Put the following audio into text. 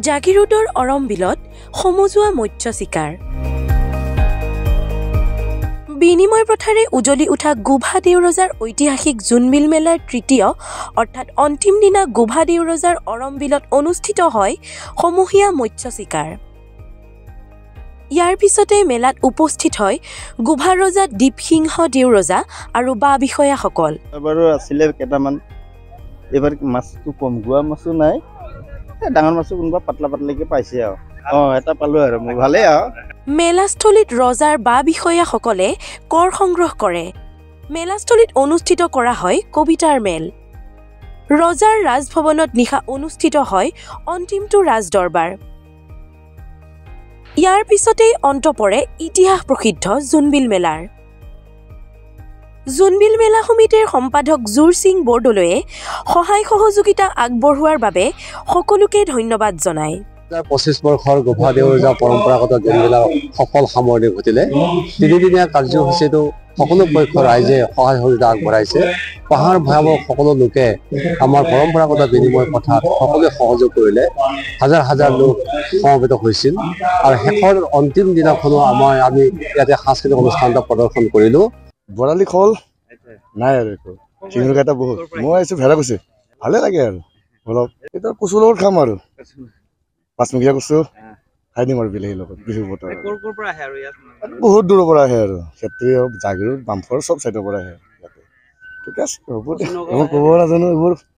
জাগিৰোডৰ অৰমবিলত সমজুৱা মৎস্য চিকাৰ। বিনিময় প্ৰথাৰে উজলি উঠা গোভা দেউৰজাৰ ঐতিহাসিক জোনবিল মেলাৰ তৃতীয় অৰ্থাৎ অন্তিম দিনা গোভা দেউৰজাৰ অৰমবিলত অনুষ্ঠিত হয় সমূহীয়া মৎস্য চিকাৰ। ইয়াৰ পিছতে মেলাত উপস্থিত হয় গোভা ৰজা দীপসিংহ দেউৰজা আৰু বা বিষয়াসকল। এবাৰো আছিলে কেইটামান, এবাৰ মাছটো কম, গোৱা মাছো নাই, ডাঙৰ মাছো কোনোবা পাতলা পাতলাকে পাইছে আৰু এটা পালো আৰু মোৰ ভালেই আৰু। মেলাস্থলীত ৰজাৰ বা বিষয়াসকলে কৰ সংগ্ৰহ কৰে। মেলাস্থলীত অনুষ্ঠিত কৰা হয় কবিতাৰ মেল। ৰজাৰ ৰাজভৱনত নিশা অনুষ্ঠিত হয় অন্তিমটো ৰাজদৰবাৰ। ইয়াৰ পিছতেই অন্ত পৰে ইতিহাস প্ৰসিদ্ধ জোনবিল মেলাৰ। জোনবিল মেলা সমিতিৰ সম্পাদক জোৰ সিং বৰদলৈয়ে সহায় সহযোগিতা আগবঢ়োৱাৰ বাবে সকলোকে ধন্যবাদ জনায়। ২৫ বৰ্ষৰ গোভা দেউৰজা পৰম্পৰাগত জোনবিলৰ সফল সামৰণি ঘটিলে। তিনিদিনীয়া কাৰ্যসূচীটো সকলো পক্ষৰ ৰাইজে সহায় সহযোগিতা আগবঢ়াইছে। পাহাৰ ভয়াৱহ সকলো লোকে আমাৰ পৰম্পৰাগত বিনিময় প্ৰথাত সকলোৱে সহযোগ কৰিলে। হাজাৰ হাজাৰ লোক সমবেত হৈছিল আৰু শেষৰ অন্তিম দিনাখনো আমি ইয়াতে সাংস্কৃতিক অনুষ্ঠান এটা প্ৰদৰ্শন কৰিলোঁ। বৰালি খোল নাই আৰু একো চিঙিৰকেইটা বহুত। মই আহিছোঁ ভেড়াকুছি, ভালে লাগে আৰু অলপ এতিয়া কচুৰ লগত খাম আৰু পাঁচমুখীয়া কচু খাই দিম আৰু বিলাহীৰ লগত বিহুৰ বতৰ। বহুত দূৰৰ পৰা আহে আৰু ক্ষেত্ৰীয় জাগিৰোড বামফৰ চব চাইডৰ পৰা আহে ইয়াতে। ঠিক আছে, হ'ব দে, মই ক'ব নাজানো এইবোৰ।